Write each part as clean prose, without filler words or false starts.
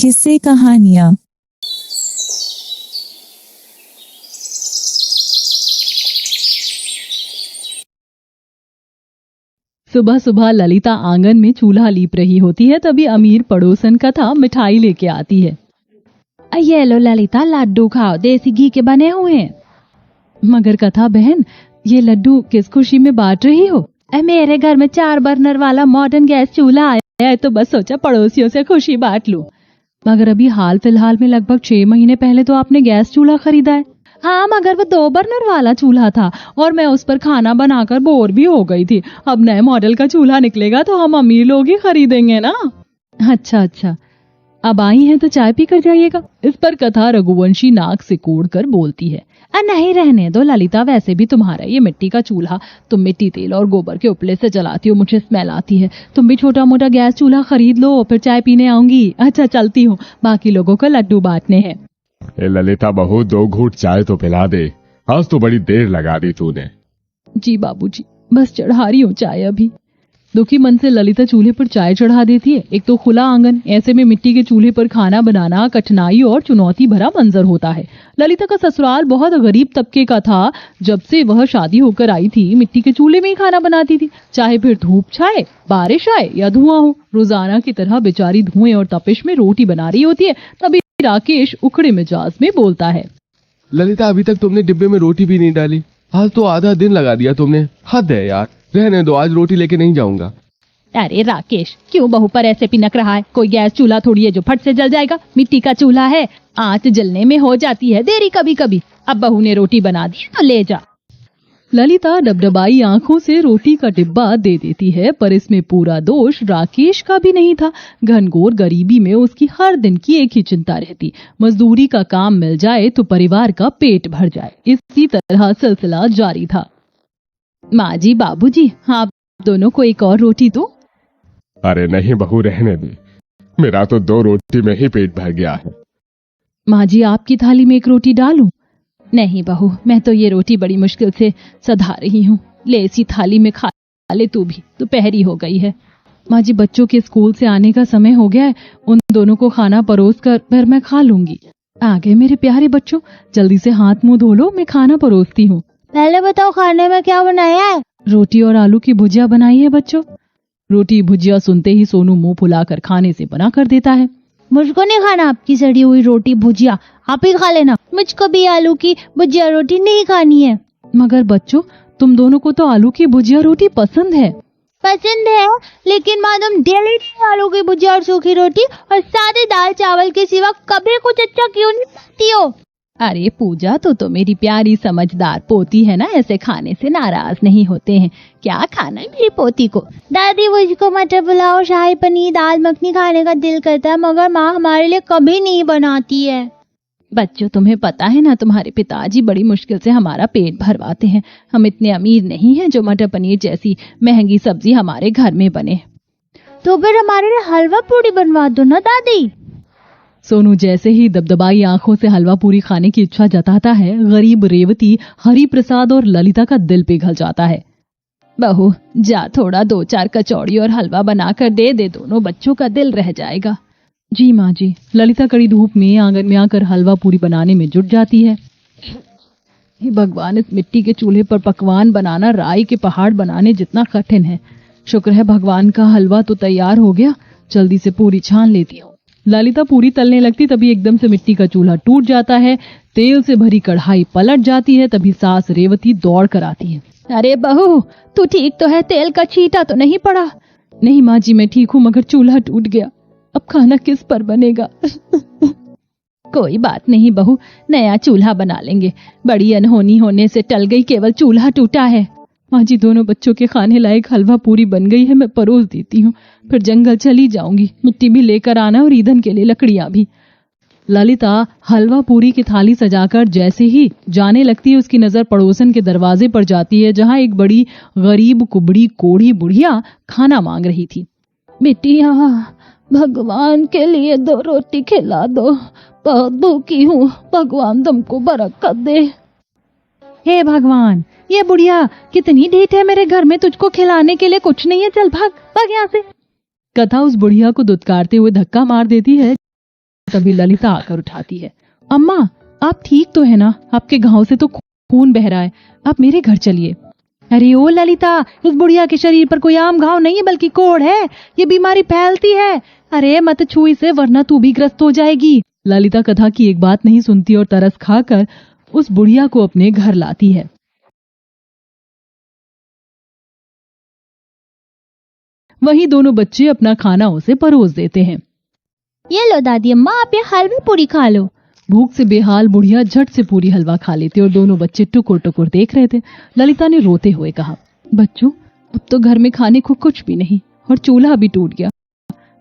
किस्से कहानियाँ। सुबह सुबह ललिता आंगन में चूल्हा लीप रही होती है। तभी अमीर पड़ोसन कथा मिठाई लेके आती है। ये लो ललिता, लड्डू खाओ, देसी घी के बने हुए हैं। मगर कथा बहन, ये लड्डू किस खुशी में बांट रही हो? मेरे घर में 4 बर्नर वाला मॉडर्न गैस चूल्हा आया है, तो बस सोचा पड़ोसियों से खुशी बांट लूं। मगर अभी हाल फिलहाल में लगभग 6 महीने पहले तो आपने गैस चूल्हा खरीदा है। हाँ, मगर वो 2 बर्नर वाला चूल्हा था और मैं उस पर खाना बनाकर बोर भी हो गई थी। अब नए मॉडल का चूल्हा निकलेगा तो हम अमीर लोग ही खरीदेंगे ना। अच्छा, अब आई हैं तो चाय पी कर जाइएगा। इस पर कथा रघुवंशी नाक से कोड़कर बोलती है, नहीं रहने दो ललिता, वैसे भी तुम्हारा ये मिट्टी का चूल्हा, तुम मिट्टी तेल और गोबर के उपले से जलाती हो, मुझे स्मेल आती है। तुम भी छोटा मोटा गैस चूल्हा खरीद लो, फिर चाय पीने आऊंगी। अच्छा चलती हूँ, बाकी लोगों को लड्डू बांटने हैं। ललिता बहू, 2 घूंट चाय तो पिला दे, आज तो बड़ी देर लगा दी तूने। जी बाबूजी, बस चढ़ा रही हूँ चाय अभी। दुखी मन से ललिता चूल्हे पर चाय चढ़ा देती है। एक तो खुला आंगन, ऐसे में मिट्टी के चूल्हे पर खाना बनाना कठिनाई और चुनौती भरा मंजर होता है। ललिता का ससुराल बहुत गरीब तबके का था। जब से वह शादी होकर आई थी, मिट्टी के चूल्हे में ही खाना बनाती थी, चाहे फिर धूप छाए, बारिश आए या धुआं हो। रोजाना की तरह बेचारी धुएं और तपिश में रोटी बना रही होती है। तभी राकेश उखड़े मिजाज में बोलता है, ललिता, अभी तक तुमने डिब्बे में रोटी भी नहीं डाली। आज तो आधा दिन लगा दिया तुमने, हद है यार। रहने दो, आज रोटी लेके नहीं जाऊंगा। अरे राकेश, क्यों बहू पर ऐसे पिनक रहा है? कोई गैस चूल्हा थोड़ी है जो फट से जल जाएगा। मिट्टी का चूल्हा है, आंच जलने में हो जाती है देरी कभी कभी। अब बहू ने रोटी बना दी तो ले जा। ललिता डबडबाई आंखों से रोटी का डिब्बा दे देती है, पर इसमें पूरा दोष राकेश का भी नहीं था। घनघोर गरीबी में उसकी हर दिन की एक ही चिंता रहती, मजदूरी का काम मिल जाए तो परिवार का पेट भर जाए। इसी तरह सिलसिला जारी था। माँ जी, बाबूजी, आप दोनों को एक और रोटी दो। अरे नहीं बहू, रहने दे, मेरा तो 2 रोटी में ही पेट भर गया है। माँ जी, आपकी थाली में एक रोटी डालूं? नहीं बहू, मैं तो ये रोटी बड़ी मुश्किल से सधा रही हूँ। ले, इसी थाली में खा ले तू भी, दोपहरी हो गई है। माँ जी, बच्चों के स्कूल से आने का समय हो गया है, उन दोनों को खाना परोस कर फिर मैं खा लूंगी। आगे मेरे प्यारे बच्चों, जल्दी से हाथ मुंह धो लो, मैं खाना परोसती हूँ। पहले बताओ, खाने में क्या बनाया है? रोटी और आलू की भुजिया बनाई है बच्चों। रोटी भुजिया सुनते ही सोनू मुंह फुलाकर खाने से मना कर देता है। मुझको नहीं खाना आपकी सड़ी हुई रोटी भुजिया, आप ही खा लेना। मुझको भी आलू की भुजिया रोटी नहीं खानी है। मगर बच्चों, तुम दोनों को तो आलू की भुजिया रोटी पसंद है। पसंद है, लेकिन मालूम डेली आलू की भुजिया और सूखी रोटी और सादे दाल चावल के सिवा कभी कुछ अच्छा क्यों नहीं खाती हो? अरे पूजा, तो मेरी प्यारी समझदार पोती है ना, ऐसे खाने से नाराज नहीं होते हैं। क्या खाना है मेरी पोती को? दादी, मुझको मटर पुलाव, शाही पनीर, दाल मखनी खाने का दिल करता है, मगर माँ हमारे लिए कभी नहीं बनाती है। बच्चों, तुम्हें पता है ना, तुम्हारे पिताजी बड़ी मुश्किल से हमारा पेट भरवाते हैं। हम इतने अमीर नहीं हैं जो मटर पनीर जैसी महंगी सब्जी हमारे घर में बने। तो फिर हमारे लिए हलवा पूरी बनवा दो ना दादी। सोनू जैसे ही दबदबाई आंखों से हलवा पूरी खाने की इच्छा जताता है, गरीब रेवती, हरि प्रसाद और ललिता का दिल पिघल जाता है। बहू जा, थोड़ा 2-4 कचौड़ी और हलवा बनाकर दे दे, दोनों बच्चों का दिल रह जाएगा। जी माँ जी। ललिता कड़ी धूप में आंगन में आकर हलवा पूरी बनाने में जुट जाती है। हे भगवान, इस मिट्टी के चूल्हे पर पकवान बनाना राई के पहाड़ बनाने जितना कठिन है। शुक्र है भगवान का हलवा तो तैयार हो गया, जल्दी से पूरी छान लेती हूँ। ललिता पूरी तलने लगती, तभी एकदम से मिट्टी का चूल्हा टूट जाता है। तेल से भरी कढ़ाई पलट जाती है। तभी सास रेवती दौड़ कर आती है। अरे बहू, तू ठीक तो है? तेल का छींटा तो नहीं पड़ा? नहीं माँ जी, मैं ठीक हूँ, मगर चूल्हा टूट गया। अब खाना किस पर बनेगा? कोई बात नहीं बहू, नया चूल्हा बना लेंगे। बड़ी अनहोनी होने से टल गई, केवल चूल्हा टूटा है। माँ जी, दोनों बच्चों के खाने लायक हलवा पूरी बन गई है, मैं परोस देती हूँ, फिर जंगल चली जाऊंगी। मिट्टी भी लेकर आना और ईंधन के लिए लकड़ियां भी। ललिता हलवा पूरी की थाली सजाकर जैसे ही जाने लगती है, उसकी नजर पड़ोसन के दरवाजे पर जाती है, जहाँ एक बड़ी गरीब कुबड़ी कोढ़ी बुढ़िया खाना मांग रही थी। बेटिया, भगवान के लिए 2 रोटी खिला दो, बहुत भूखी हूँ, भगवान तुमको बरकत दे। हे भगवान, ये बुढ़िया कितनी ढीठ है, मेरे घर में तुझको खिलाने के लिए कुछ नहीं है, चल भाग भाग यहाँ से। कथा उस बुढ़िया को दुत्कारते हुए धक्का मार देती है, तभी ललिता आकर उठाती है। अम्मा, आप ठीक तो है ना? आपके घाव से तो खून बह रहा है, आप मेरे घर चलिए। अरे ओ ललिता, इस बुढ़िया के शरीर पर कोई आम घाव नहीं है बल्कि कोढ़ है, ये बीमारी फैलती है। अरे मत छू इसे वरना तू भी ग्रस्त हो जाएगी। ललिता कथा की एक बात नहीं सुनती और तरस खाकर उस बुढ़िया को अपने घर लाती है। वहीं दोनों बच्चे अपना खाना उसे परोस देते हैं। ये लो दादी अम्मा, आप ये हलवा पूरी खा लो। भूख से बेहाल बुढ़िया झट से पूरी हलवा खा लेती और दोनों बच्चे टुकुर टुकुर देख रहे थे। ललिता ने रोते हुए कहा, बच्चों, अब तो घर में खाने को कुछ भी नहीं और चूल्हा भी टूट गया,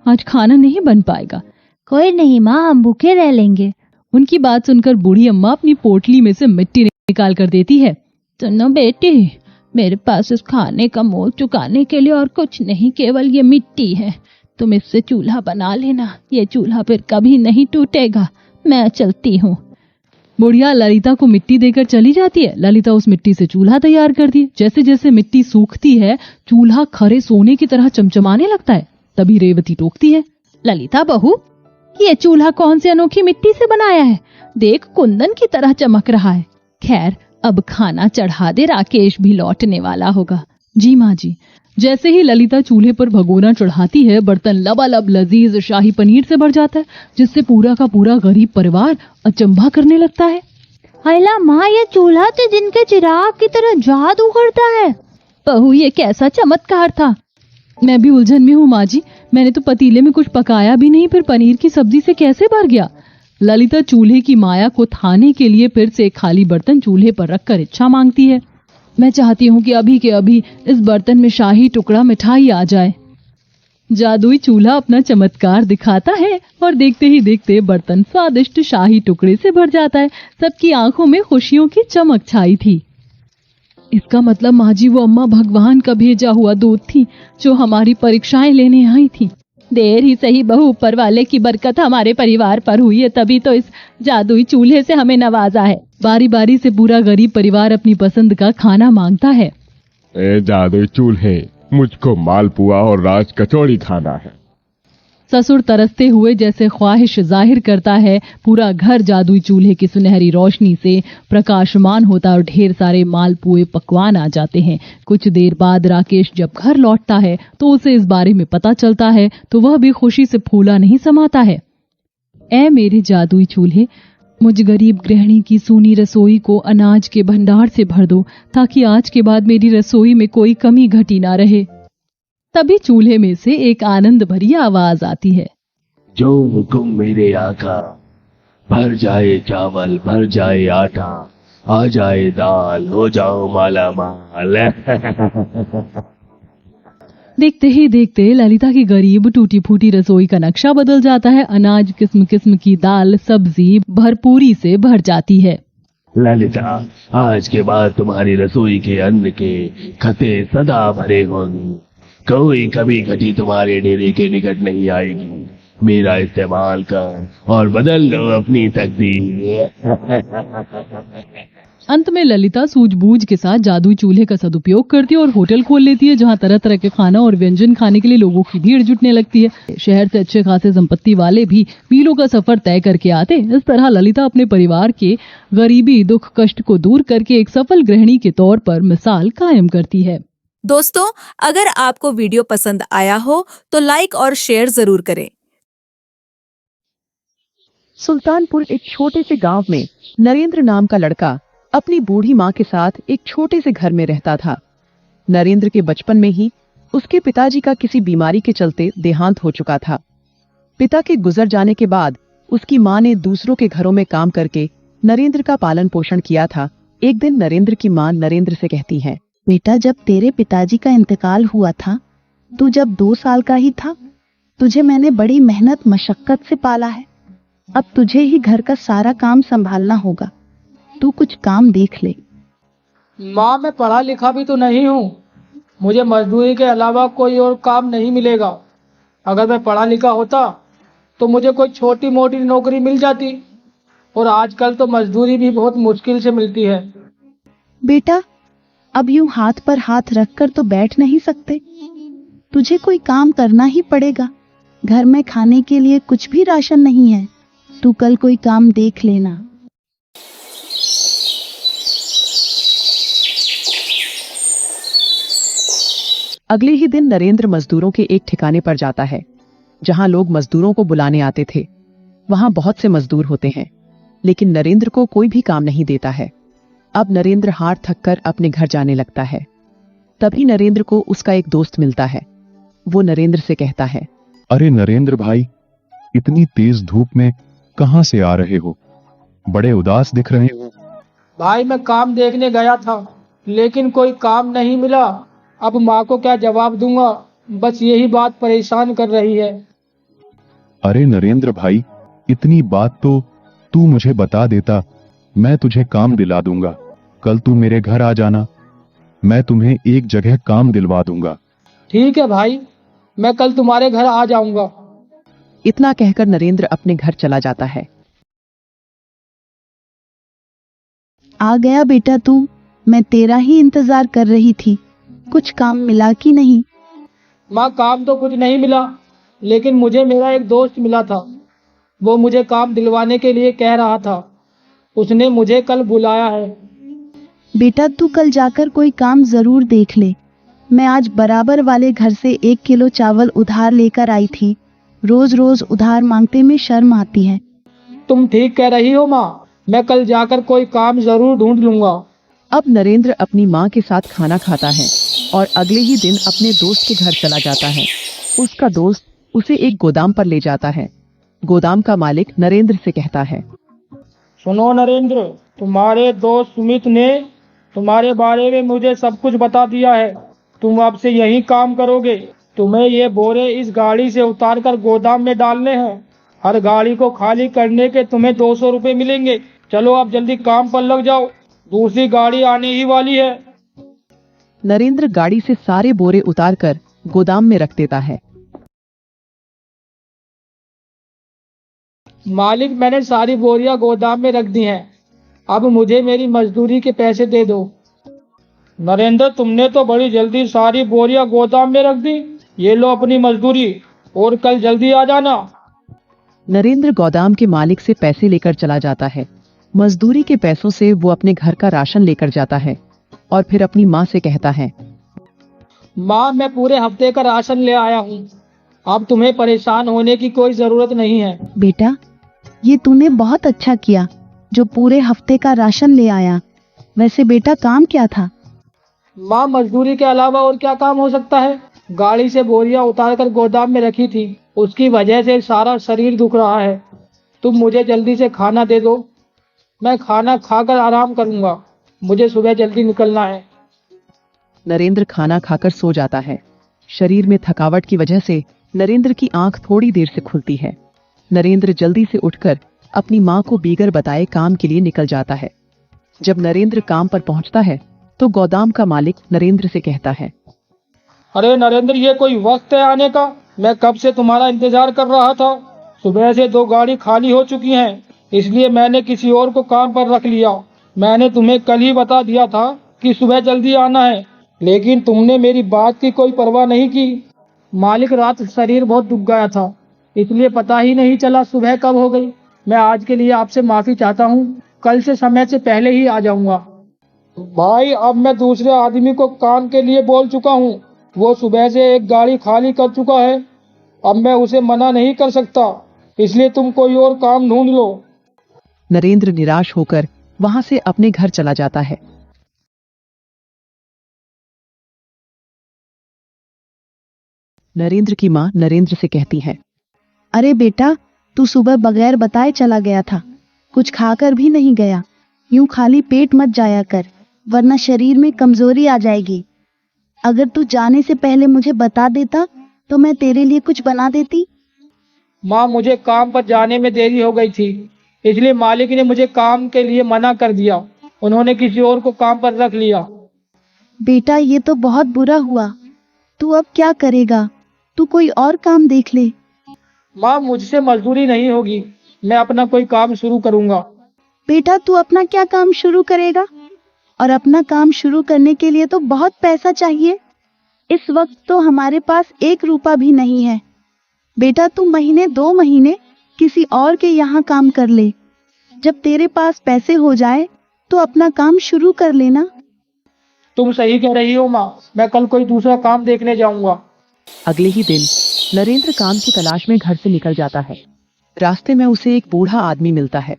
आज खाना नहीं बन पाएगा। कोई नहीं माँ, हम भूखे रह लेंगे। उनकी बात सुनकर बूढ़ी अम्मा अपनी पोटली में से मिट्टी निकाल कर देती है। सुनो बेटी, मेरे पास इस खाने का मोल चुकाने के लिए और कुछ नहीं, केवल ये मिट्टी है। तुम इससे चूल्हा बना लेना, ये चूल्हा फिर कभी नहीं टूटेगा। मैं चलती हूँ। बुढ़िया ललिता को मिट्टी देकर चली जाती है। ललिता उस मिट्टी से चूल्हा तैयार करती है। जैसे जैसे मिट्टी सूखती है, चूल्हा खरे सोने की तरह चमचमाने लगता है। तभी रेवती टोकती है, ललिता बहू, ये चूल्हा कौन सी अनोखी मिट्टी से बनाया है? देख, कुंदन की तरह चमक रहा है। खैर, अब खाना चढ़ा दे, राकेश भी लौटने वाला होगा। जी माँ जी। जैसे ही ललिता चूल्हे पर भगोना चढ़ाती है, बर्तन लबालब लजीज शाही पनीर से भर जाता है, जिससे पूरा का पूरा गरीब परिवार अचंभा करने लगता है। अला माँ, ये चूल्हा तो जिनके चिराग की तरह जादू करता है। बहू, ये कैसा चमत्कार था? मैं भी उलझन में हूँ माँ जी। मैंने तो पतीले में कुछ पकाया भी नहीं, फिर पनीर की सब्जी से कैसे भर गया? ललिता चूल्हे की माया को थाने के लिए फिर से एक खाली बर्तन चूल्हे पर रखकर इच्छा मांगती है। मैं चाहती हूँ कि अभी के अभी इस बर्तन में शाही टुकड़ा मिठाई आ जाए। जादुई चूल्हा अपना चमत्कार दिखाता है और देखते ही देखते बर्तन स्वादिष्ट शाही टुकड़े से भर जाता है। सबकी आंखों में खुशियों की चमक छाई थी। इसका मतलब माँ जी, वो अम्मा भगवान का भेजा हुआ दूत थी जो हमारी परीक्षाएं लेने आई थी। देर ही सही बहू, ऊपर वाले की बरकत हमारे परिवार पर हुई है, तभी तो इस जादुई चूल्हे से हमें नवाजा है। बारी बारी से पूरा गरीब परिवार अपनी पसंद का खाना मांगता है। ए जादुई चूल्हे, मुझको मालपुआ और राज कचौड़ी खाना है। ससुर तरसते हुए जैसे ख्वाहिश जाहिर करता है। पूरा घर जादुई चूल्हे की सुनहरी रोशनी से प्रकाशमान होता और ढेर सारे मालपुए पकवान आ जाते हैं। कुछ देर बाद राकेश जब घर लौटता है तो उसे इस बारे में पता चलता है तो वह भी खुशी से फूला नहीं समाता है। ऐ मेरे जादुई चूल्हे, मुझ गरीब गृहिणी की सूनी रसोई को अनाज के भंडार से भर दो, ताकि आज के बाद मेरी रसोई में कोई कमी घटी ना रहे। तभी चूल्हे में से एक आनंद भरी आवाज आती है, जो हुक्म मेरे आका, भर जाए चावल, भर जाए आटा, आ जाए दाल, हो जाओ माला माल। देखते ही देखते ललिता की गरीब टूटी फूटी रसोई का नक्शा बदल जाता है। अनाज किस्म किस्म की दाल सब्जी भरपूरी से भर जाती है। ललिता, आज के बाद तुम्हारी रसोई के अन्न के खते सदा भरे होंगे, कोई कभी घटी तुम्हारे डेरे के निकट नहीं आएगी। मेरा इस्तेमाल कर और बदल लो अपनी तकदीर। अंत में ललिता सूझबूझ के साथ जादुई चूल्हे का सदुपयोग करती है और होटल खोल लेती है, जहां तरह तरह के खाना और व्यंजन खाने के लिए लोगों की भीड़ जुटने लगती है। शहर से अच्छे खासे संपत्ति वाले भी मीलों का सफर तय करके आते। इस तरह ललिता अपने परिवार के गरीबी दुख कष्ट को दूर करके एक सफल गृहिणी के तौर पर मिसाल कायम करती है। दोस्तों, अगर आपको वीडियो पसंद आया हो तो लाइक और शेयर जरूर करें। सुल्तानपुर एक छोटे से गांव में नरेंद्र नाम का लड़का अपनी बूढ़ी माँ के साथ एक छोटे से घर में रहता था। नरेंद्र के बचपन में ही उसके पिताजी का किसी बीमारी के चलते देहांत हो चुका था। पिता के गुजर जाने के बाद उसकी माँ ने दूसरों के घरों में काम करके नरेंद्र का पालन पोषण किया था। एक दिन नरेंद्र की माँ नरेंद्र से कहती है, बेटा, जब तेरे पिताजी का इंतकाल हुआ था, तू जब 2 साल का ही था, तुझे मैंने बड़ी मेहनत मशक्कत से पाला है। अब तुझे ही घर का सारा काम संभालना होगा। तू कुछ काम देख ले। माँ, मैं पढ़ा लिखा भी तो नहीं हूँ, मुझे मजदूरी के अलावा कोई और काम नहीं मिलेगा। अगर मैं पढ़ा लिखा होता तो मुझे कोई छोटी मोटी नौकरी मिल जाती, और आजकल तो मजदूरी भी बहुत मुश्किल से मिलती है। बेटा, अब यूं हाथ पर हाथ रखकर तो बैठ नहीं सकते, तुझे कोई काम करना ही पड़ेगा। घर में खाने के लिए कुछ भी राशन नहीं है। तू कल कोई काम देख लेना। अगले ही दिन नरेंद्र मजदूरों के एक ठिकाने पर जाता है जहां लोग मजदूरों को बुलाने आते थे। वहां बहुत से मजदूर होते हैं, लेकिन नरेंद्र को कोई भी काम नहीं देता है। अब नरेंद्र हार थक कर अपने घर जाने लगता है। तभी नरेंद्र को उसका एक दोस्त मिलता है। वो नरेंद्र से कहता है, अरे नरेंद्र भाई, इतनी तेज धूप में कहां से आ रहे हो? बड़े उदास दिख रहे हो। भाई मैं काम देखने गया था, लेकिन कोई काम नहीं मिला। अब माँ को क्या जवाब दूंगा, बस यही बात परेशान कर रही है। अरे नरेंद्र भाई, इतनी बात तो तू मुझे बता देता, मैं तुझे काम दिला दूंगा। कल तू मेरे घर आ जाना, मैं तुम्हें एक जगह काम दिलवा दूंगा। ठीक है भाई, मैं कल तुम्हारे घर आ जाऊंगा। इतना कहकर नरेंद्र अपने घर चला जाता है। आ गया बेटा तू, मैं तेरा ही इंतजार कर रही थी। कुछ काम मिला कि नहीं? माँ काम तो कुछ नहीं मिला, लेकिन मुझे मेरा एक दोस्त मिला था। वो मुझे काम दिलवाने के लिए कह रहा था। उसने मुझे कल बुलाया है। बेटा तू कल जाकर कोई काम जरूर देख ले। मैं आज बराबर वाले घर से 1 किलो चावल उधार लेकर आई थी। रोज रोज उधार मांगते में शर्म आती है। तुम ठीक कह रही हो माँ, मैं कल जाकर कोई काम जरूर ढूंढ लूंगा। अब नरेंद्र अपनी माँ के साथ खाना खाता है और अगले ही दिन अपने दोस्त के घर चला जाता है। उसका दोस्त उसे एक गोदाम पर ले जाता है। गोदाम का मालिक नरेंद्र से कहता है, सुनो नरेंद्र, तुम्हारे दोस्त सुमित ने तुम्हारे बारे में मुझे सब कुछ बता दिया है। तुम अब से यही काम करोगे। तुम्हें ये बोरे इस गाड़ी से उतार कर गोदाम में डालने हैं। हर गाड़ी को खाली करने के तुम्हें 200 रुपए मिलेंगे। चलो अब जल्दी काम पर लग जाओ, दूसरी गाड़ी आने ही वाली है। नरेंद्र गाड़ी से सारे बोरे उतारकर गोदाम में रख देता है। मालिक, मैंने सारी बोरियां गोदाम में रख दी हैं। अब मुझे मेरी मजदूरी के पैसे दे दो। नरेंद्र, तुमने तो बड़ी जल्दी सारी बोरियां गोदाम में रख दी। ये लो अपनी मजदूरी, और कल जल्दी आ जाना। नरेंद्र गोदाम के मालिक से पैसे लेकर चला जाता है। मजदूरी के पैसों से वो अपने घर का राशन लेकर जाता है और फिर अपनी माँ से कहता है, माँ, मैं पूरे हफ्ते का राशन ले आया हूँ। अब तुम्हें परेशान होने की कोई जरूरत नहीं है। बेटा ये तूने बहुत अच्छा किया जो पूरे हफ्ते का राशन ले आया। वैसे बेटा काम क्या था? माँ, मजदूरी के अलावा और क्या काम हो सकता है? गाड़ी से बोरियां उतारकर गोदाम में रखी थी, उसकी वजह से सारा शरीर दुख रहा है। तुम मुझे जल्दी से खाना दे दो, मैं खाना खाकर आराम करूंगा। मुझे सुबह जल्दी निकलना है। नरेंद्र खाना खाकर सो जाता है। शरीर में थकावट की वजह से नरेंद्र की आंख थोड़ी देर से खुलती है। नरेंद्र जल्दी से उठकर अपनी माँ को बीगर बताए काम के लिए निकल जाता है। जब नरेंद्र काम पर पहुंचता है तो गोदाम का मालिक नरेंद्र से कहता है, अरे नरेंद्र, ये कोई वक्त है आने का? मैं कब से तुम्हारा इंतजार कर रहा था। सुबह से 2 गाड़ी खाली हो चुकी हैं, इसलिए मैंने किसी और को काम पर रख लिया। मैंने तुम्हें कल ही बता दिया था कि सुबह जल्दी आना है, लेकिन तुमने मेरी बात की कोई परवाह नहीं की। मालिक, रात शरीर बहुत दुख गया था, इसलिए पता ही नहीं चला सुबह कब हो गई। मैं आज के लिए आपसे माफी चाहता हूँ। कल से समय से पहले ही आ जाऊंगा। भाई, अब मैं दूसरे आदमी को काम के लिए बोल चुका हूँ। वो सुबह से 1 गाड़ी खाली कर चुका है। अब मैं उसे मना नहीं कर सकता, इसलिए तुम कोई और काम ढूंढ लो। नरेंद्र निराश होकर वहां से अपने घर चला जाता है। नरेंद्र की माँ नरेंद्र से कहती है, अरे बेटा तू सुबह बगैर बताए चला गया था, कुछ खाकर भी नहीं गया। यूं खाली पेट मत जाया कर, वरना शरीर में कमजोरी आ जाएगी। अगर तू जाने से पहले मुझे बता देता तो मैं तेरे लिए कुछ बना देती। माँ, मुझे काम पर जाने में देरी हो गई थी, इसलिए मालिक ने मुझे काम के लिए मना कर दिया। उन्होंने किसी और को काम पर रख लिया। बेटा ये तो बहुत बुरा हुआ। तू अब क्या करेगा? तू कोई और काम देख ले। माँ, मुझसे मजदूरी नहीं होगी, मैं अपना कोई काम शुरू करूंगा। बेटा तू अपना क्या काम शुरू करेगा? और अपना काम शुरू करने के लिए तो बहुत पैसा चाहिए। इस वक्त तो हमारे पास 1 रुपया भी नहीं है। बेटा तू महीने 2 महीने किसी और के यहाँ काम कर ले। जब तेरे पास पैसे हो जाए तो अपना काम शुरू कर लेना। तुम सही कह रही हो माँ, मैं कल कोई दूसरा काम देखने जाऊंगा। अगले ही दिन नरेंद्र काम की तलाश में घर से निकल जाता है। रास्ते में उसे एक बूढ़ा आदमी मिलता है।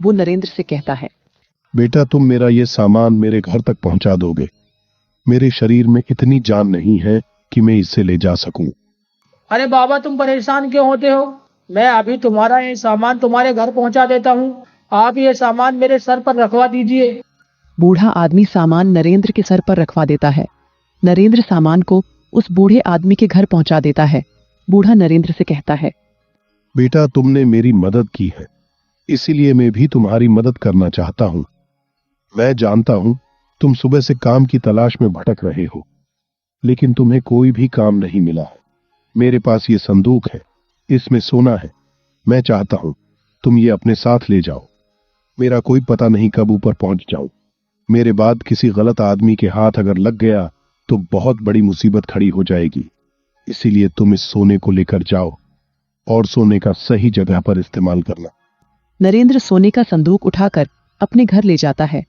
वो नरेंद्र से कहता है, बेटा तुम मेरा ये सामान मेरे घर तक पहुंचा दोगे। मेरे शरीर में इतनी जान नहीं है कि मैं इसे ले जा सकूं। अरे बाबा, तुम परेशान क्यों होते हो? मैं अभी तुम्हारा ये सामान तुम्हारे घर पहुंचा देता हूँ। आप ये सामान मेरे सर पर रखवा दीजिए। बूढ़ा आदमी सामान नरेंद्र के सर पर रखवा देता है। नरेंद्र सामान को उस बूढ़े आदमी के घर पहुंचा देता है। बूढ़ा नरेंद्र से कहता है, बेटा तुमने मेरी मदद की है, इसीलिए मैं भी तुम्हारी मदद करना चाहता हूं। मैं जानता हूं तुम सुबह से काम की तलाश में भटक रहे हो, लेकिन तुम्हें कोई भी काम नहीं मिला है। मेरे पास ये संदूक है, इसमें सोना है। मैं चाहता हूं तुम ये अपने साथ ले जाओ। मेरा कोई पता नहीं कब ऊपर पहुंच जाऊं। मेरे बाद किसी गलत आदमी के हाथ अगर लग गया तो बहुत बड़ी मुसीबत खड़ी हो जाएगी। इसीलिए तुम इस सोने को लेकर जाओ और सोने का सही जगह पर इस्तेमाल करना। नरेंद्र सोने का संदूक उठाकर अपने घर ले जाता है।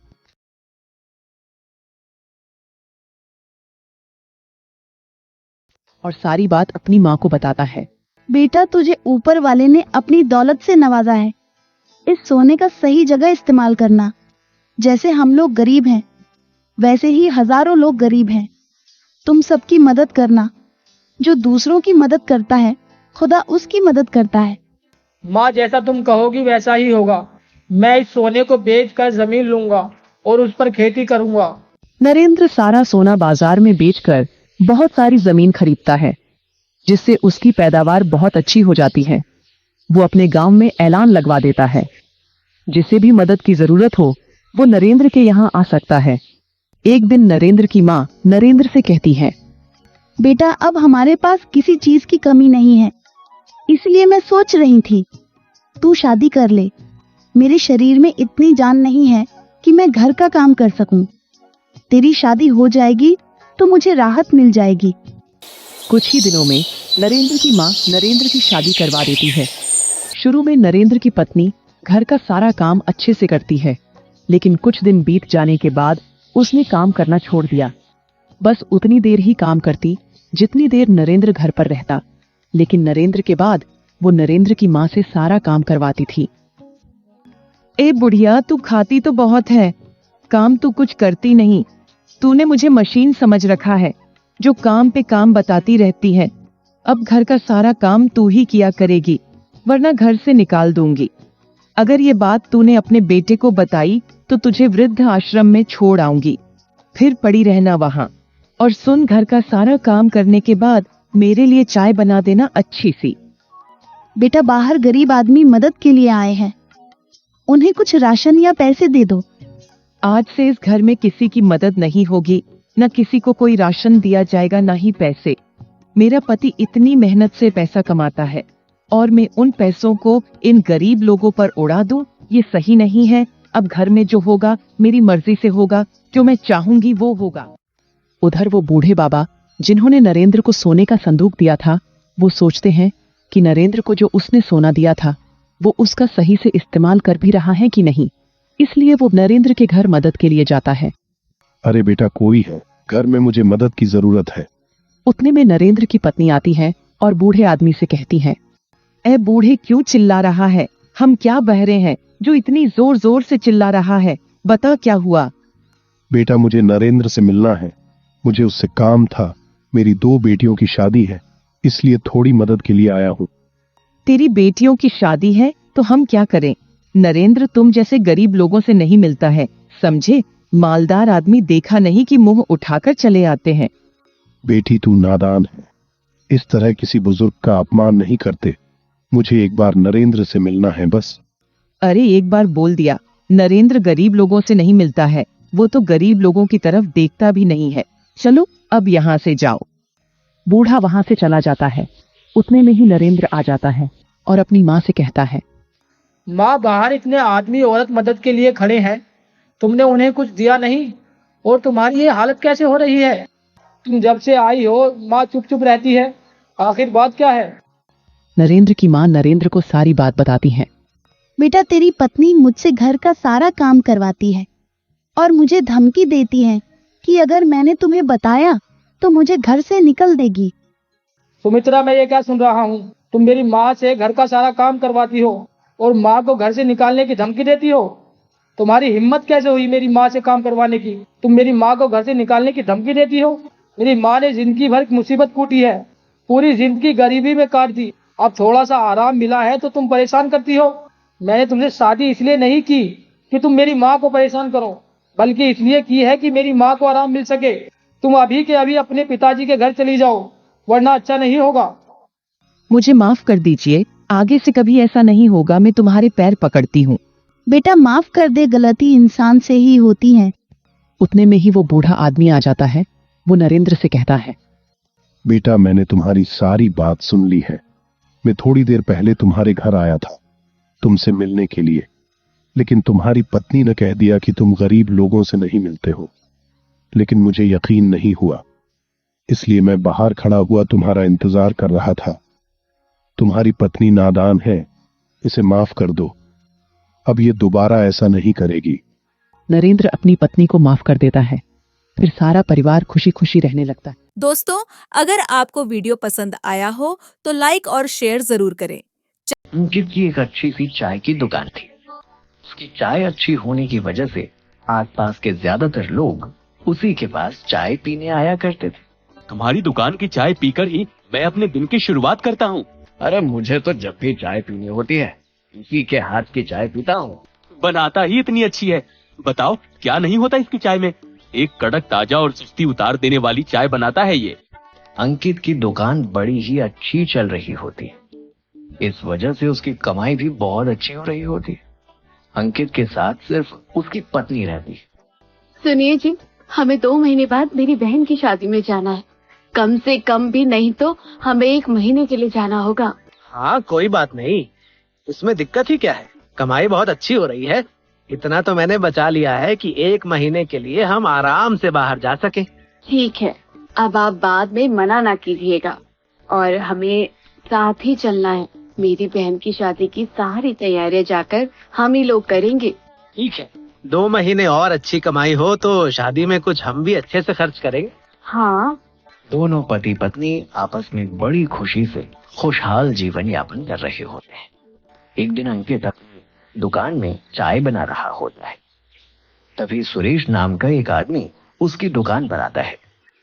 और सारी बात अपनी माँ को बताता है। बेटा, तुझे ऊपर वाले ने अपनी दौलत से नवाजा है। इस सोने का सही जगह इस्तेमाल करना। जैसे हम लोग गरीब हैं, वैसे ही हजारों लोग गरीब हैं। तुम सबकी मदद करना। जो दूसरों की मदद करता है, खुदा उसकी मदद करता है। माँ, जैसा तुम कहोगी वैसा ही होगा। मैं इस सोने को बेचकर जमीन लूंगा और उस पर खेती करूंगा। नरेंद्र सारा सोना बाजार में बेचकर बहुत सारी जमीन खरीदता है, जिससे उसकी पैदावार बहुत अच्छी हो जाती है। वो अपने गांव में ऐलान लगवा देता है, जिसे भी मदद की जरूरत हो वो नरेंद्र के यहाँ आ सकता है। एक दिन नरेंद्र की माँ नरेंद्र से कहती है, बेटा, अब हमारे पास किसी चीज की कमी नहीं है, इसलिए मैं सोच रही थी तू शादी कर ले। मेरे शरीर में इतनी जान नहीं है कि मैं घर का काम कर सकूं। तेरी शादी हो जाएगी तो मुझे राहत मिल जाएगी। कुछ ही दिनों में नरेंद्र की माँ नरेंद्र की शादी करवा देती है। शुरू में नरेंद्र की पत्नी घर का सारा काम अच्छे से करती है, लेकिन कुछ दिन बीत जाने के बाद उसने काम करना छोड़ दिया। बस उतनी देर ही काम करती जितनी देर नरेंद्र घर पर रहता, लेकिन नरेंद्र के बाद वो नरेंद्र की माँ से सारा काम करवाती थी। ए बुढ़िया, तू खाती तो बहुत है, काम तू कुछ करती नहीं। तूने मुझे मशीन समझ रखा है जो काम पे काम बताती रहती है। अब घर का सारा काम तू ही किया करेगी, वरना घर से निकाल दूंगी। अगर ये बात तूने अपने बेटे को बताई तो तुझे वृद्ध आश्रम में छोड़ आऊंगी। फिर पड़ी रहना वहां। और सुन, घर का सारा काम करने के बाद मेरे लिए चाय बना देना अच्छी सी। बेटा, बाहर गरीब आदमी मदद के लिए आए हैं, उन्हें कुछ राशन या पैसे दे दो। आज से इस घर में किसी की मदद नहीं होगी, न किसी को कोई राशन दिया जाएगा, न ही पैसे। मेरा पति इतनी मेहनत से पैसा कमाता है और मैं उन पैसों को इन गरीब लोगों पर उड़ा दूं, ये सही नहीं है। अब घर में जो होगा मेरी मर्जी से होगा, जो मैं चाहूंगी वो होगा। उधर वो बूढ़े बाबा जिन्होंने नरेंद्र को सोने का संदूक दिया था, वो सोचते हैं कि नरेंद्र को जो उसने सोना दिया था वो उसका सही से इस्तेमाल कर भी रहा है कि नहीं। इसलिए वो नरेंद्र के घर मदद के लिए जाता है। अरे बेटा, कोई है घर में, मुझे मदद की जरूरत है। उतने में नरेंद्र की पत्नी आती है और बूढ़े आदमी से कहती है, ए बूढ़े, क्यों चिल्ला रहा है? हम क्या बहरे हैं जो इतनी जोर जोर से चिल्ला रहा है? बता क्या हुआ? बेटा, मुझे नरेंद्र से मिलना है, मुझे उससे काम था। मेरी 2 बेटियों की शादी है, इसलिए थोड़ी मदद के लिए आया हूँ। तेरी बेटियों की शादी है तो हम क्या करें? नरेंद्र तुम जैसे गरीब लोगों से नहीं मिलता है, समझे? मालदार आदमी देखा नहीं कि मुंह उठाकर चले आते हैं। बेटी, तू नादान है, इस तरह किसी बुजुर्ग का अपमान नहीं करते। मुझे एक बार नरेंद्र से मिलना है बस। अरे एक बार बोल दिया, नरेंद्र गरीब लोगों से नहीं मिलता है, वो तो गरीब लोगों की तरफ देखता भी नहीं है। चलो अब यहाँ से जाओ। बूढ़ा वहां से चला जाता है। उतने में ही नरेंद्र आ जाता है और अपनी माँ से कहता है, माँ, बाहर इतने आदमी औरत मदद के लिए खड़े हैं, तुमने उन्हें कुछ दिया नहीं और तुम्हारी ये हालत कैसे हो रही है? तुम जब से आई हो माँ चुप चुप रहती है, आखिर बात क्या है? नरेंद्र की मां नरेंद्र को सारी बात बताती हैं। बेटा, तेरी पत्नी मुझसे घर का सारा काम करवाती है और मुझे धमकी देती है कि अगर मैंने तुम्हें बताया तो मुझे घर से निकल देगी। सुमित्रा, मैं ये क्या सुन रहा हूँ? तुम मेरी माँ से घर का सारा काम करवाती हो और माँ को घर से निकालने की धमकी देती हो। तुम्हारी हिम्मत कैसे हुई मेरी माँ से काम करवाने की? तुम मेरी माँ को घर से निकालने की धमकी देती हो। मेरी माँ ने जिंदगी भर मुसीबत कूटी है, पूरी जिंदगी गरीबी में काट दी। अब थोड़ा सा आराम मिला है तो तुम परेशान करती हो। मैंने तुमसे शादी इसलिए नहीं की कि तुम मेरी माँ को परेशान करो, बल्कि इसलिए की है कि मेरी माँ को आराम मिल सके। तुम अभी के अभी अपने पिताजी के घर चली जाओ, वरना अच्छा नहीं होगा। मुझे माफ कर दीजिए, आगे से कभी ऐसा नहीं होगा। मैं तुम्हारे पैर पकड़ती हूँ। बेटा, माफ कर दे, गलती इंसान से ही होती है। उतने में ही वो बूढ़ा आदमी आ जाता है। वो नरेंद्र से कहता है, बेटा, मैंने तुम्हारी सारी बात सुन ली है। मैं थोड़ी देर पहले तुम्हारे घर आया था तुमसे मिलने के लिए, लेकिन तुम्हारी पत्नी ने कह दिया कि तुम गरीब लोगों से नहीं मिलते हो। लेकिन मुझे यकीन नहीं हुआ, इसलिए मैं बाहर खड़ा हुआ तुम्हारा इंतजार कर रहा था। तुम्हारी पत्नी नादान है, इसे माफ कर दो। अब ये दोबारा ऐसा नहीं करेगी। नरेंद्र अपनी पत्नी को माफ कर देता है। फिर सारा परिवार खुशी खुशी रहने लगता है। दोस्तों, अगर आपको वीडियो पसंद आया हो तो लाइक और शेयर जरूर करें। अंकित की एक अच्छी सी चाय की दुकान थी। उसकी चाय अच्छी होने की वजह से आसपास के ज्यादातर लोग उसी के पास चाय पीने आया करते थे। तुम्हारी दुकान की चाय पीकर ही मैं अपने दिन की शुरुआत करता हूँ। अरे मुझे तो जब भी चाय पीनी होती है इसी के हाथ की चाय पीता हूँ। बनाता ही इतनी अच्छी है, बताओ क्या नहीं होता इसकी चाय में? एक कड़क ताजा और सुस्ती उतार देने वाली चाय बनाता है ये। अंकित की दुकान बड़ी ही अच्छी चल रही होती है, इस वजह से उसकी कमाई भी बहुत अच्छी हो रही होती है। अंकित के साथ सिर्फ उसकी पत्नी रहती है। सुनिए जी, हमें 2 महीने बाद मेरी बहन की शादी में जाना है। कम से कम भी नहीं तो हमें 1 महीने के लिए जाना होगा। हाँ, कोई बात नहीं, इसमें दिक्कत ही क्या है? कमाई बहुत अच्छी हो रही है। इतना तो मैंने बचा लिया है कि 1 महीने के लिए हम आराम से बाहर जा सके। ठीक है, अब आप बाद में मना ना कीजिएगा और हमें साथ ही चलना है। मेरी बहन की शादी की सारी तैयारियां जाकर हम ही लोग करेंगे। ठीक है, 2 महीने और अच्छी कमाई हो तो शादी में कुछ हम भी अच्छे से खर्च करेंगे। हाँ। दोनों पति पत्नी आपस में बड़ी खुशी से खुशहाल जीवन यापन कर रहे होते हैं। एक दिन अंकित अपनी दुकान में चाय बना रहा होता है। तभी सुरेश नाम का एक आदमी उसकी दुकान पर आता है।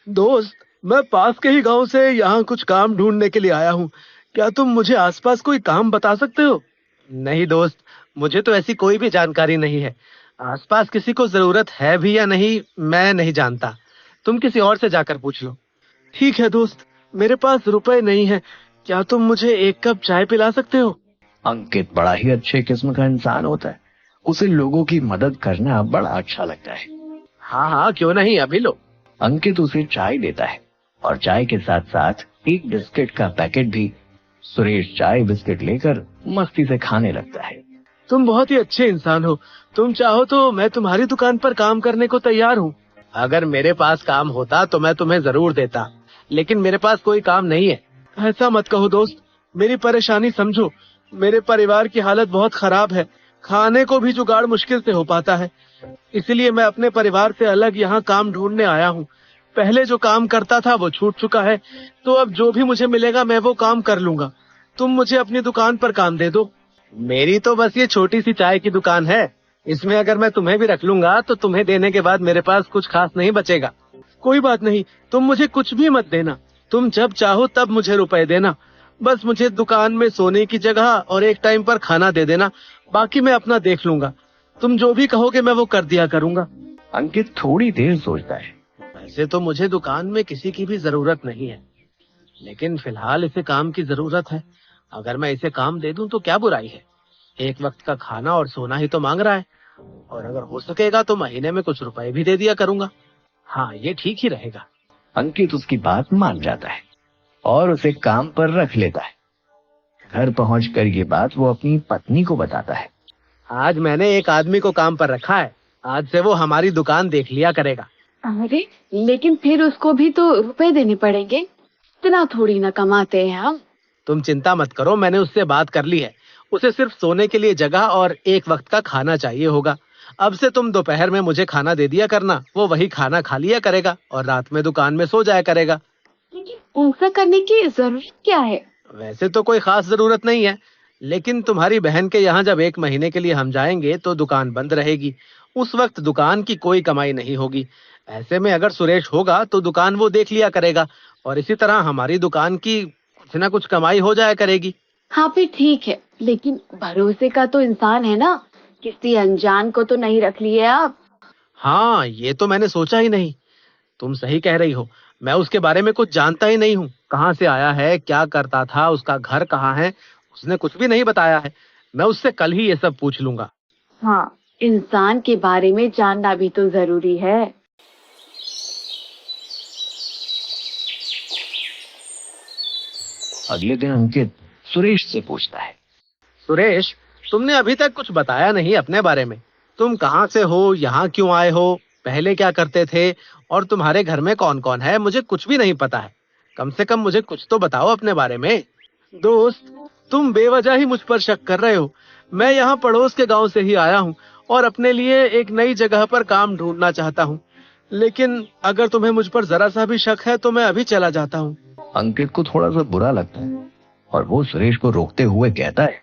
दोस्त, मैं पास के ही गांव से यहाँ कुछ काम ढूंढने के लिए आया हूँ। क्या तुम मुझे आसपास कोई काम बता सकते हो? नहीं दोस्त, मुझे तो ऐसी कोई भी जानकारी नहीं है। आसपास किसी को जरूरत है भी या नहीं मैं नहीं जानता। तुम किसी और से जाकर पूछ लो। ठीक है दोस्त, मेरे पास रुपए नहीं है। क्या तुम मुझे 1 कप चाय पिला सकते हो? अंकित बड़ा ही अच्छे किस्म का इंसान होता है, उसे लोगों की मदद करना बड़ा अच्छा लगता है। हाँ हाँ, क्यों नहीं, अभी लो। अंकित उसे चाय देता है और चाय के साथ साथ एक बिस्किट का पैकेट भी। सुरेश चाय बिस्किट लेकर मस्ती से खाने लगता है। तुम बहुत ही अच्छे इंसान हो। तुम चाहो तो मैं तुम्हारी दुकान पर काम करने को तैयार हूँ। अगर मेरे पास काम होता तो मैं तुम्हें जरूर देता, लेकिन मेरे पास कोई काम नहीं है। ऐसा मत कहो दोस्त, मेरी परेशानी समझो। मेरे परिवार की हालत बहुत खराब है, खाने को भी जुगाड़ मुश्किल से हो पाता है। इसलिए मैं अपने परिवार से अलग यहाँ काम ढूंढने आया हूँ। पहले जो काम करता था वो छूट चुका है, तो अब जो भी मुझे मिलेगा मैं वो काम कर लूंगा। तुम मुझे अपनी दुकान पर काम दे दो। मेरी तो बस ये छोटी सी चाय की दुकान है, इसमें अगर मैं तुम्हें भी रख लूंगा तो तुम्हें देने के बाद मेरे पास कुछ खास नहीं बचेगा। कोई बात नहीं, तुम मुझे कुछ भी मत देना। तुम जब चाहो तब मुझे रुपए देना। बस मुझे दुकान में सोने की जगह और एक टाइम पर खाना दे देना, बाकी मैं अपना देख लूंगा। तुम जो भी कहोगे मैं वो कर दिया करूंगा। अंकित थोड़ी देर सोचता है। वैसे तो मुझे दुकान में किसी की भी जरूरत नहीं है, लेकिन फिलहाल इसे काम की जरूरत है। अगर मैं इसे काम दे दूं तो क्या बुराई है? एक वक्त का खाना और सोना ही तो मांग रहा है, और अगर हो सकेगा तो महीने में कुछ रुपए भी दे दिया करूंगा। हाँ, ये ठीक ही रहेगा। अंकित उसकी बात मान जाता है और उसे काम पर रख लेता है। घर पहुंचकर ये बात वो अपनी पत्नी को बताता है। आज मैंने एक आदमी को काम पर रखा है, आज से वो हमारी दुकान देख लिया करेगा। अरे लेकिन फिर उसको भी तो रुपए देने पड़ेंगे, इतना थोड़ी ना कमाते हैं हम। तुम चिंता मत करो, मैंने उससे बात कर ली है। उसे सिर्फ सोने के लिए जगह और एक वक्त का खाना चाहिए होगा। अब से तुम दोपहर में मुझे खाना दे दिया करना, वो वही खाना खा लिया करेगा और रात में दुकान में सो जाया करेगा। लेकिन ऐसा करने की जरूरत क्या है? वैसे तो कोई खास जरूरत नहीं है, लेकिन तुम्हारी बहन के यहाँ जब 1 महीने के लिए हम जाएंगे तो दुकान बंद रहेगी। उस वक्त दुकान की कोई कमाई नहीं होगी। ऐसे में अगर सुरेश होगा तो दुकान वो देख लिया करेगा और इसी तरह हमारी दुकान की कुछ ना कुछ कमाई हो जाया करेगी। हाँ फिर ठीक है, लेकिन भरोसे का तो इंसान है ना, किसी अनजान को तो नहीं रख लिए आप? हाँ, ये तो मैंने सोचा ही नहीं। तुम सही कह रही हो, मैं उसके बारे में कुछ जानता ही नहीं हूँ। कहाँ से आया है, क्या करता था, उसका घर कहाँ है, उसने कुछ भी नहीं बताया है। मैं उससे कल ही ये सब पूछ लूंगा। हाँ, इंसान के बारे में जानना भी तो जरूरी है। अगले दिन अंकित सुरेश से पूछता है, सुरेश, तुमने अभी तक कुछ बताया नहीं अपने बारे में। तुम कहाँ से हो, यहाँ क्यों आए हो, पहले क्या करते थे और तुम्हारे घर में कौन कौन है, मुझे कुछ भी नहीं पता है। कम से कम मुझे कुछ तो बताओ अपने बारे में। दोस्त, तुम बेवजह ही मुझ पर शक कर रहे हो। मैं यहाँ पड़ोस के गांव से ही आया हूँ और अपने लिए एक नई जगह पर काम ढूंढना चाहता हूँ, लेकिन अगर तुम्हें मुझ पर जरा सा भी शक है तो मैं अभी चला जाता हूँ। अंकित को थोड़ा सा बुरा लगता है और वो सुरेश को रोकते हुए कहता है,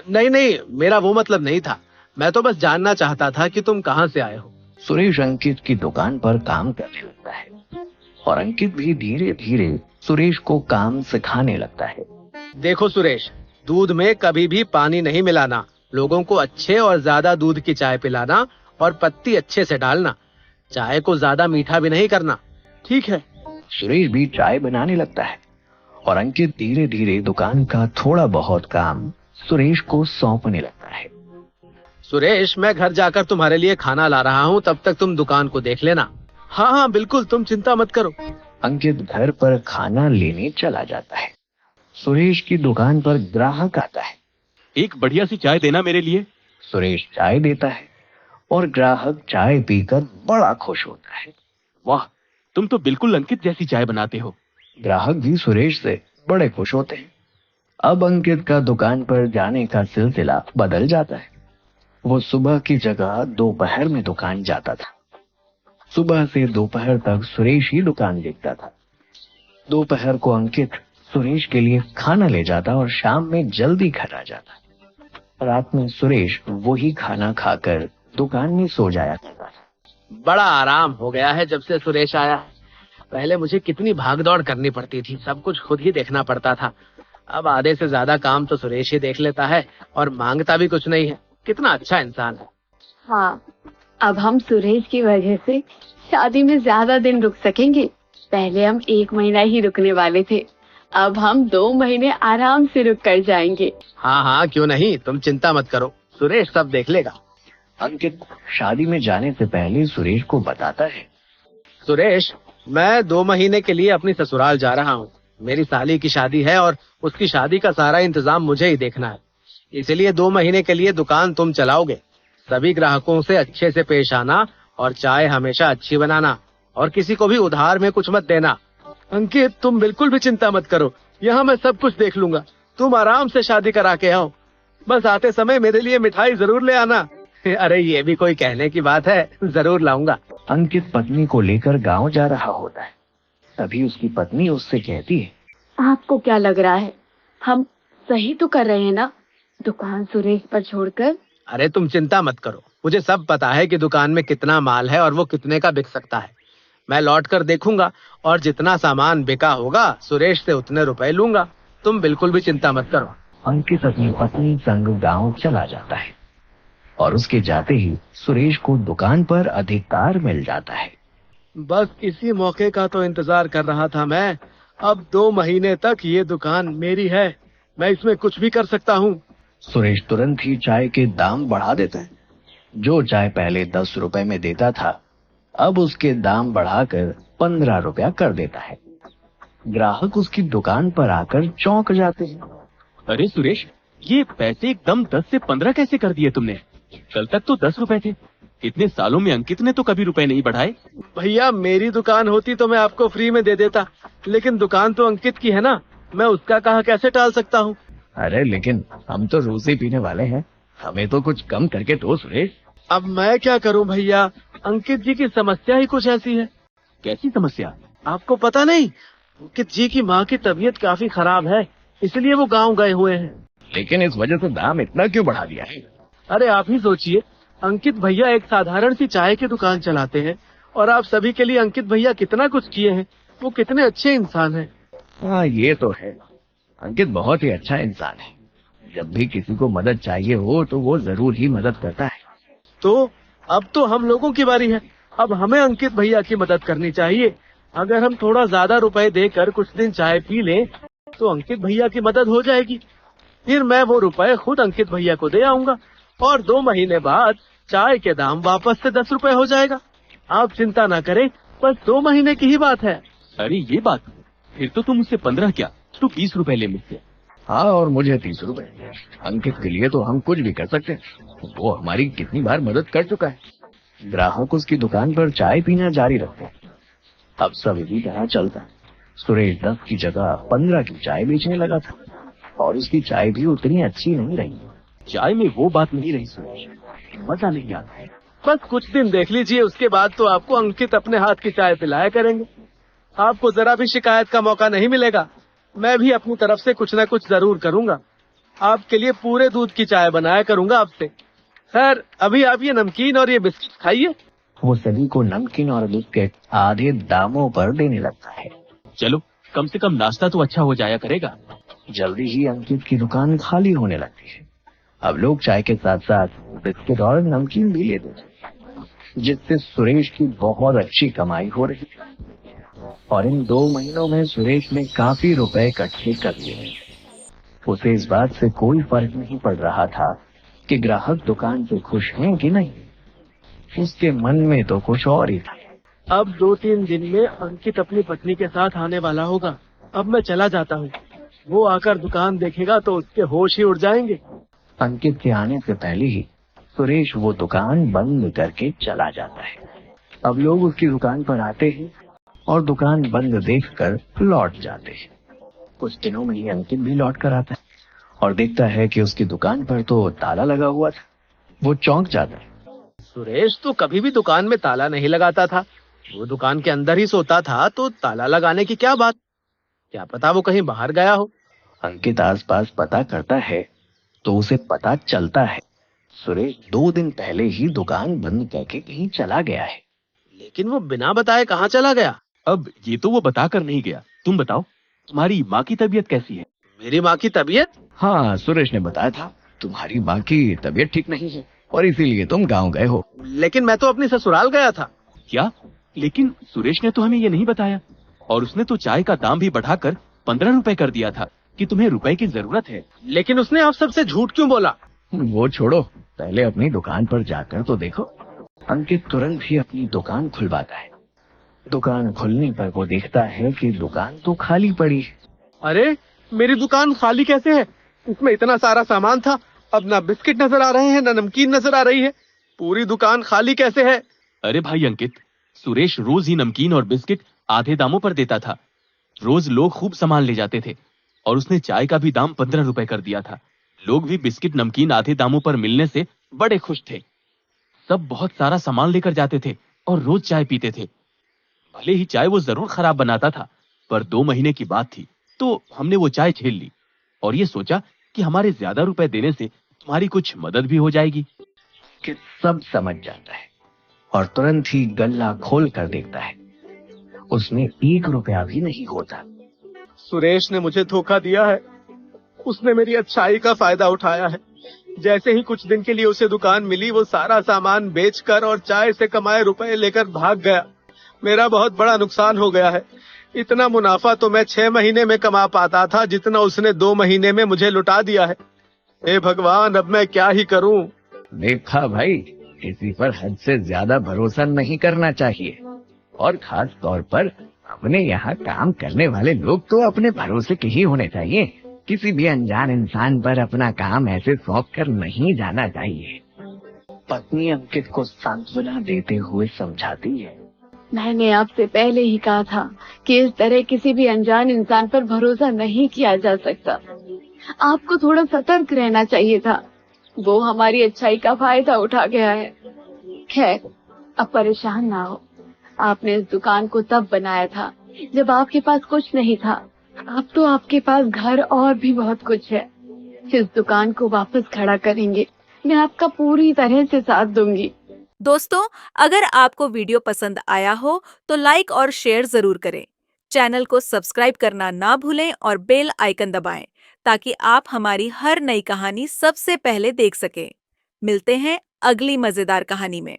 नहीं, मेरा वो मतलब नहीं था। मैं तो बस जानना चाहता था कि तुम कहाँ से आए हो। सुरेश अंकित की दुकान पर काम करने लगता है और अंकित भी धीरे धीरे सुरेश को काम सिखाने लगता है। देखो सुरेश, दूध में कभी भी पानी नहीं मिलाना, लोगों को अच्छे और ज्यादा दूध की चाय पिलाना और पत्ती अच्छे से डालना। चाय को ज्यादा मीठा भी नहीं करना, ठीक है? सुरेश भी चाय बनाने लगता है और अंकित धीरे धीरे दुकान का थोड़ा बहुत काम सुरेश को सौंपने लगता है। सुरेश, मैं घर जाकर तुम्हारे लिए खाना ला रहा हूँ, तब तक तुम दुकान को देख लेना। हाँ, बिल्कुल, तुम चिंता मत करो। अंकित घर पर खाना लेने चला जाता है। सुरेश की दुकान पर ग्राहक आता है। एक बढ़िया सी चाय देना मेरे लिए। सुरेश चाय देता है और ग्राहक चाय पीकर बड़ा खुश होता है। वाह, तुम तो बिल्कुल अंकित जैसी चाय बनाते हो। ग्राहक भी सुरेश से बड़े खुश होते हैं। अब अंकित का दुकान पर जाने का सिलसिला बदल जाता है। वो सुबह की जगह दोपहर में दुकान जाता था। सुबह से दोपहर तक सुरेश ही दुकान देखता था। दोपहर को अंकित सुरेश के लिए खाना ले जाता और शाम में जल्दी घर आ जाता। रात में सुरेश वही खाना खाकर दुकान में सो जाया करता था। बड़ा आराम हो गया है जब से सुरेश आया है। पहले मुझे कितनी भागदौड़ करनी पड़ती थी, सब कुछ खुद ही देखना पड़ता था। अब आधे से ज्यादा काम तो सुरेश ही देख लेता है और मांगता भी कुछ नहीं है। कितना अच्छा इंसान है। हाँ, अब हम सुरेश की वजह से शादी में ज्यादा दिन रुक सकेंगे। पहले हम 1 महीना ही रुकने वाले थे, अब हम 2 महीने आराम से रुक कर जाएंगे। हाँ, क्यों नहीं, तुम चिंता मत करो, सुरेश सब देख लेगा। अंकित शादी में जाने से पहले सुरेश को बताता है, सुरेश, मैं 2 महीने के लिए अपनी ससुराल जा रहा हूँ। मेरी साली की शादी है और उसकी शादी का सारा इंतजाम मुझे ही देखना है, इसलिए 2 महीने के लिए दुकान तुम चलाओगे। सभी ग्राहकों से अच्छे से पेश आना और चाय हमेशा अच्छी बनाना और किसी को भी उधार में कुछ मत देना। अंकित, तुम बिल्कुल भी चिंता मत करो, यहाँ मैं सब कुछ देख लूंगा। तुम आराम से शादी करा के आओ, बस आते समय मेरे लिए मिठाई जरूर ले आना। अरे ये भी कोई कहने की बात है, जरूर लाऊंगा। अंकित पत्नी को लेकर गांव जा रहा होता है। तभी उसकी पत्नी उससे कहती है, आपको क्या लग रहा है, हम सही तो कर रहे हैं ना दुकान सुरेश पर छोड़कर? अरे तुम चिंता मत करो, मुझे सब पता है कि दुकान में कितना माल है और वो कितने का बिक सकता है। मैं लौट कर देखूंगा और जितना सामान बिका होगा सुरेश से उतने रुपए लूंगा। तुम बिल्कुल भी चिंता मत करो। अंकित अपनी पत्नी संग गांव चला जाता है और उसके जाते ही सुरेश को दुकान पर अधिकार मिल जाता है। बस इसी मौके का तो इंतजार कर रहा था मैं। अब 2 महीने तक ये दुकान मेरी है, मैं इसमें कुछ भी कर सकता हूँ। सुरेश तुरंत ही चाय के दाम बढ़ा देता है। जो चाय पहले 10 रुपए में देता था, अब उसके दाम बढ़ाकर 15 रुपया कर देता है। ग्राहक उसकी दुकान पर आकर चौंक जाते हैं। अरे सुरेश, ये पैसे एकदम 10 से 15 कैसे कर दिए तुमने? कल तक तो 10 रुपए थे। इतने सालों में अंकित ने तो कभी रुपए नहीं बढ़ाए। भैया, मेरी दुकान होती तो मैं आपको फ्री में दे देता, लेकिन दुकान तो अंकित की है ना, मैं उसका कहा कैसे टाल सकता हूँ। अरे लेकिन हम तो रोज ही पीने वाले हैं, हमें तो कुछ कम करके दो सुरेश। अब मैं क्या करूँ भैया, अंकित जी की समस्या ही कुछ ऐसी है। कैसी समस्या? आपको पता नहीं, अंकित जी की माँ की तबीयत काफी खराब है, इसलिए वो गाँव गए हुए हैं। लेकिन इस वजह से दाम इतना क्यों बढ़ा दिया है? अरे आप ही सोचिए, अंकित भैया एक साधारण सी चाय की दुकान चलाते हैं और आप सभी के लिए अंकित भैया कितना कुछ किए हैं। वो कितने अच्छे इंसान हैं। हाँ ये तो है, अंकित बहुत ही अच्छा इंसान है। जब भी किसी को मदद चाहिए हो तो वो जरूर ही मदद करता है। तो अब तो हम लोगों की बारी है, अब हमें अंकित भैया की मदद करनी चाहिए। अगर हम थोड़ा ज्यादा रुपए देकर कुछ दिन चाय पी लें तो अंकित भैया की मदद हो जाएगी। फिर मैं वो रुपए खुद अंकित भैया को दे आऊंगा और 2 महीने बाद चाय के दाम वापस से 10 रुपए हो जाएगा। आप चिंता ना करें, बस 2 महीने की ही बात है। अरे ये बात, फिर तो तुम मुझसे 15 क्या, तो 20 रुपए ले मुझसे। हाँ और मुझे 30 रुपए। अंकित के लिए तो हम कुछ भी कर सकते हैं, वो हमारी कितनी बार मदद कर चुका है। ग्राहक उसकी दुकान पर चाय पीना जारी रखते हैं। अब सब इसी तरह चलता है। सुरेश 10 की जगह 15 की चाय बेचने लगा था और उसकी चाय भी उतनी अच्छी नहीं रही। चाय में वो बात नहीं रही सुरेश, मजा नहीं आता है। बस कुछ दिन देख लीजिए, उसके बाद तो आपको अंकित अपने हाथ की चाय पिलाया करेंगे। आपको जरा भी शिकायत का मौका नहीं मिलेगा। मैं भी अपनी तरफ से कुछ न कुछ जरूर करूंगा। आपके लिए पूरे दूध की चाय बनाया करूंगा आपसे। खैर अभी आप ये नमकीन और ये बिस्किट खाइए। वो सभी को नमकीन और बिस्किट आधे दामों पर देने लगता है। चलो कम से कम नाश्ता तो अच्छा हो जाया करेगा। जल्दी ही अंकित की दुकान खाली होने लगती है। अब लोग चाय के साथ साथ बिस्किट और नमकीन भी लेते थे, जिससे सुरेश की बहुत अच्छी कमाई हो रही थी। और इन 2 महीनों में सुरेश ने काफी रुपए इकट्ठे कर लिए। उसे इस बात से कोई फर्क नहीं पड़ रहा था कि ग्राहक दुकान से खुश हैं कि नहीं। उसके मन में तो कुछ और ही था। अब 2-3 दिन में अंकित अपनी पत्नी के साथ आने वाला होगा। अब मैं चला जाता हूँ। वो आकर दुकान देखेगा तो उसके होश ही उड़ जाएंगे। अंकित के आने से पहले ही सुरेश वो दुकान बंद करके चला जाता है। अब लोग उसकी दुकान पर आते हैं और दुकान बंद देखकर लौट जाते हैं। कुछ दिनों में ही अंकित भी लौट कर आता है और देखता है कि उसकी दुकान पर तो ताला लगा हुआ था। वो चौंक जाता है। सुरेश तो कभी भी दुकान में ताला नहीं लगाता था। वो दुकान के अंदर ही सोता था, तो ताला लगाने की क्या बात। क्या पता वो कहीं बाहर गया हो। अंकित आसपास पता करता है तो उसे पता चलता है सुरेश 2 दिन पहले ही दुकान बंद करके कहीं चला गया है। लेकिन वो बिना बताए कहाँ चला गया। अब ये तो वो बताकर नहीं गया। तुम बताओ, तुम्हारी माँ की तबीयत कैसी है? मेरी माँ की तबीयत? हाँ, सुरेश ने बताया था तुम्हारी माँ की तबीयत ठीक नहीं है और इसीलिए तुम गाँव गए हो। लेकिन मैं तो अपनी ससुराल गया था। क्या? लेकिन सुरेश ने तो हमें ये नहीं बताया, और उसने तो चाय का दाम भी बढ़ाकर 15 रुपए कर दिया था कि तुम्हें रुपए की जरूरत है। लेकिन उसने आप सबसे झूठ क्यों बोला? वो छोड़ो, पहले अपनी दुकान पर जाकर तो देखो। अंकित तुरंत ही अपनी दुकान खुलवाता है। दुकान खुलने पर वो देखता है कि दुकान तो खाली पड़ी है। अरे मेरी दुकान खाली कैसे है? इसमें इतना सारा सामान था, अब ना बिस्किट नजर आ रहे हैं, ना नमकीन नजर आ रही है। पूरी दुकान खाली कैसे है? अरे भाई अंकित, सुरेश रोज ही नमकीन और बिस्किट आधे दामों पर देता था। रोज लोग खूब सामान ले जाते थे और उसने चाय का भी दाम 15 रुपए कर दिया था। लोग भी बिस्किट नमकीन आधे दामों पर मिलने से बड़े खुश थे। सब बहुत सारा सामान लेकर जाते थे और रोज चाय पीते थे। भले ही चाय वो जरूर खराब बनाता था, पर 2 महीने की बात थी तो हमने वो चाय झेल ली और ये सोचा कि हमारे ज्यादा रुपए देने से तुम्हारी कुछ मदद भी हो जाएगी। कि सब समझ जाता है और तुरंत ही गल्ला खोल कर देखता है। उसमें 1 रुपया भी नहीं होता। सुरेश ने मुझे धोखा दिया है। उसने मेरी अच्छाई का फायदा उठाया है। जैसे ही कुछ दिन के लिए उसे दुकान मिली, वो सारा सामान बेचकर और चाय से कमाए रुपए लेकर भाग गया। मेरा बहुत बड़ा नुकसान हो गया है। इतना मुनाफा तो मैं 6 महीने में कमा पाता था, जितना उसने 2 महीने में मुझे लुटा दिया है। हे भगवान, अब मैं क्या ही करूं? देखा भाई, किसी पर हद से ज्यादा भरोसा नहीं करना चाहिए, और खास तौर पर अपने यहाँ काम करने वाले लोग तो अपने भरोसे के ही होने चाहिए। किसी भी अनजान इंसान पर अपना काम ऐसे सौंप कर नहीं जाना चाहिए। पत्नी अंकित को सांत्वना देते हुए समझाती है मैंने आपसे पहले ही कहा था कि इस तरह किसी भी अनजान इंसान पर भरोसा नहीं किया जा सकता। आपको थोड़ा सतर्क रहना चाहिए था। वो हमारी अच्छाई का फायदा उठा गया है। खैर, अब परेशान ना हो। आपने इस दुकान को तब बनाया था जब आपके पास कुछ नहीं था। अब तो आपके पास घर और भी बहुत कुछ है। इस दुकान को वापस खड़ा करेंगे। मैं आपका पूरी तरह से साथ दूंगी। दोस्तों, अगर आपको वीडियो पसंद आया हो तो लाइक और शेयर जरूर करें। चैनल को सब्सक्राइब करना ना भूलें और बेल आइकन दबाएं ताकि आप हमारी हर नई कहानी सबसे पहले देख सकें। मिलते हैं अगली मजेदार कहानी में।